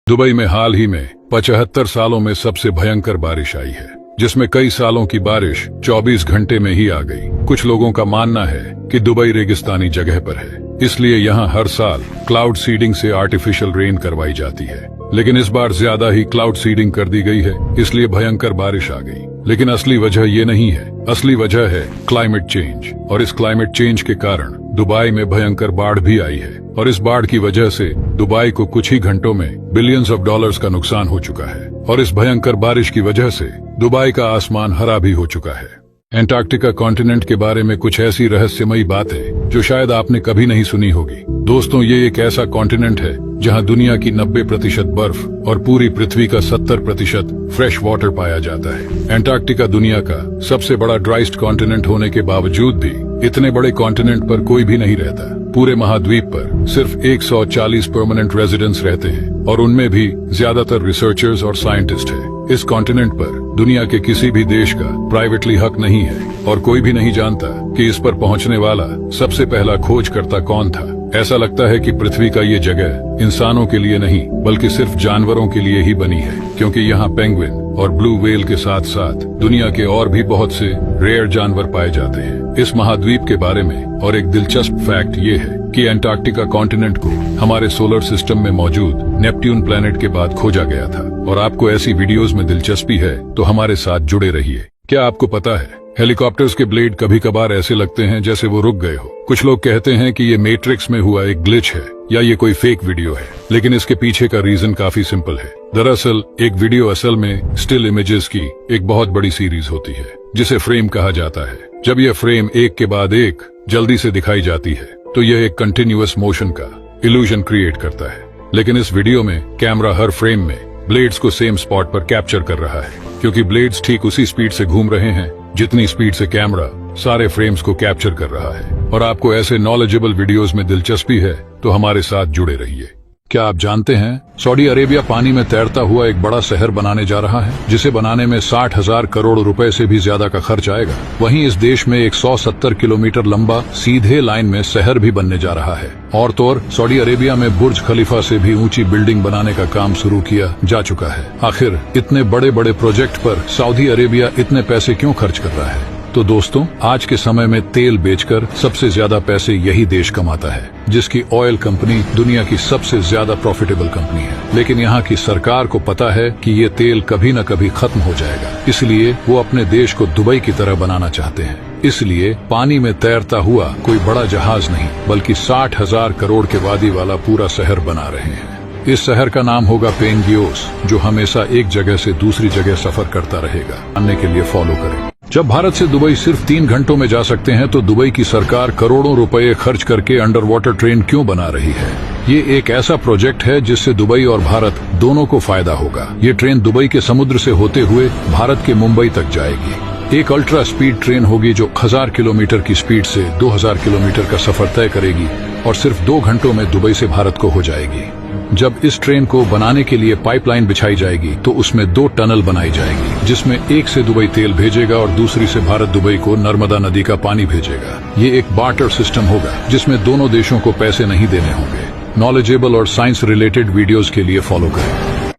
Dubai में हाल ही में 75 सालों में सबसे भयंकर बारिश आई है, जिसमें कई सालों की बारिश 24 घंटे में ही आ गई। कुछ लोगों का मानना है कि दुबई रेगिस्तानी जगह पर है, इसलिए यहाँ हर साल क्लाउड सीडिंग से आर्टिफिशियल रेन करवाई जाती है। लेकिन इस बार ज्यादा ही क्लाउड सीडिंग कर दी गई है, इसलिए भयंकर बारिश आ गई। लेकिन असली वजह ये नहीं है, असली वजह है क्लाइमेट चेंज। और इस क्लाइमेट चेंज के कारण दुबई में भयंकर बाढ़ भी आई है, और इस बाढ़ की वजह से दुबई को कुछ ही घंटों में बिलियंस ऑफ डॉलर्स का नुकसान हो चुका है। और इस भयंकर बारिश की वजह से दुबई का आसमान हरा भी हो चुका है। एंटार्क्टिका कॉन्टिनेंट के बारे में कुछ ऐसी रहस्यमयी बातें जो शायद आपने कभी नहीं सुनी होगी। दोस्तों, ये एक ऐसा कॉन्टिनेंट है जहां दुनिया की 90% बर्फ और पूरी पृथ्वी का 70% फ्रेश वाटर पाया जाता है। एंटार्क्टिका दुनिया का सबसे बड़ा ड्राइस्ट कॉन्टिनेंट होने के बावजूद भी इतने बड़े कॉन्टिनेंट पर कोई भी नहीं रहता। पूरे महाद्वीप पर सिर्फ 140 परमानेंट रेजिडेंट्स रहते हैं, और उनमें भी ज्यादातर रिसर्चर्स और साइंटिस्ट हैं। इस कॉन्टिनेंट पर दुनिया के किसी भी देश का प्राइवेटली हक नहीं है, और कोई भी नहीं जानता कि इस पर पहुंचने वाला सबसे पहला खोजकर्ता कौन था। ऐसा लगता है कि पृथ्वी का ये जगह इंसानों के लिए नहीं बल्कि सिर्फ जानवरों के लिए ही बनी है, क्योंकि यहाँ पेंगुइन और ब्लू व्हेल के साथ साथ दुनिया के और भी बहुत से रेयर जानवर पाए जाते हैं। इस महाद्वीप के बारे में और एक दिलचस्प फैक्ट ये है कि एंटार्क्टिका कॉन्टिनेंट को हमारे सोलर सिस्टम में मौजूद नेपट्यून प्लैनेट के बाद खोजा गया था। और आपको ऐसी वीडियोस में दिलचस्पी है तो हमारे साथ जुड़े रहिए। क्या आपको पता है, हेलीकॉप्टर्स के ब्लेड कभी कभार ऐसे लगते हैं जैसे वो रुक गए हो। कुछ लोग कहते हैं कि ये मैट्रिक्स में हुआ एक ग्लिच है या ये कोई फेक वीडियो है, लेकिन इसके पीछे का रीजन काफी सिंपल है। दरअसल एक वीडियो असल में स्टिल इमेजेस की एक बहुत बड़ी सीरीज होती है, जिसे फ्रेम कहा जाता है। जब यह फ्रेम एक के बाद एक जल्दी से दिखाई जाती है तो यह एक कंटिन्यूअस मोशन का इल्यूजन क्रिएट करता है। लेकिन इस वीडियो में कैमरा हर फ्रेम में ब्लेड्स को सेम स्पॉट पर कैप्चर कर रहा है, क्योंकि ब्लेड्स ठीक उसी स्पीड से घूम रहे हैं जितनी स्पीड से कैमरा सारे फ्रेम्स को कैप्चर कर रहा है। और आपको ऐसे नॉलेजेबल वीडियोस में दिलचस्पी है तो हमारे साथ जुड़े रहिए। क्या आप जानते हैं, सऊदी अरेबिया पानी में तैरता हुआ एक बड़ा शहर बनाने जा रहा है, जिसे बनाने में 60,000 करोड़ रुपए से भी ज्यादा का खर्च आएगा। वहीं इस देश में एक 170 किलोमीटर लंबा सीधे लाइन में शहर भी बनने जा रहा है। और तो और सऊदी अरेबिया में बुर्ज खलीफा से भी ऊंची बिल्डिंग बनाने का काम शुरू किया जा चुका है। आखिर इतने बड़े बड़े प्रोजेक्ट पर सऊदी अरेबिया इतने पैसे क्यों खर्च कर रहा है? तो दोस्तों, आज के समय में तेल बेचकर सबसे ज्यादा पैसे यही देश कमाता है, जिसकी ऑयल कंपनी दुनिया की सबसे ज्यादा प्रॉफिटेबल कंपनी है। लेकिन यहाँ की सरकार को पता है कि ये तेल कभी न कभी खत्म हो जाएगा, इसलिए वो अपने देश को दुबई की तरह बनाना चाहते हैं। इसलिए पानी में तैरता हुआ कोई बड़ा जहाज नहीं बल्कि 60,000 करोड़ के वादी वाला पूरा शहर बना रहे हैं। इस शहर का नाम होगा पेंगियोस, जो हमेशा एक जगह से दूसरी जगह सफर करता रहेगा। जानने के लिए फॉलो करें। जब भारत से दुबई सिर्फ 3 घंटों में जा सकते हैं, तो दुबई की सरकार करोड़ों रुपए खर्च करके अंडर वाटर ट्रेन क्यों बना रही है? ये एक ऐसा प्रोजेक्ट है जिससे दुबई और भारत दोनों को फायदा होगा। ये ट्रेन दुबई के समुद्र से होते हुए भारत के मुंबई तक जाएगी। एक अल्ट्रा स्पीड ट्रेन होगी जो 1000 किलोमीटर की स्पीड से 2000 किलोमीटर का सफर तय करेगी और सिर्फ 2 घंटों में दुबई से भारत को हो जाएगी। जब इस ट्रेन को बनाने के लिए पाइपलाइन बिछाई जाएगी तो उसमें 2 टनल बनाई जाएगी, जिसमें एक से दुबई तेल भेजेगा और दूसरी से भारत दुबई को नर्मदा नदी का पानी भेजेगा। ये एक बार्टर सिस्टम होगा जिसमें दोनों देशों को पैसे नहीं देने होंगे। नॉलेजेबल और साइंस रिलेटेड वीडियोस के लिए फॉलो करें।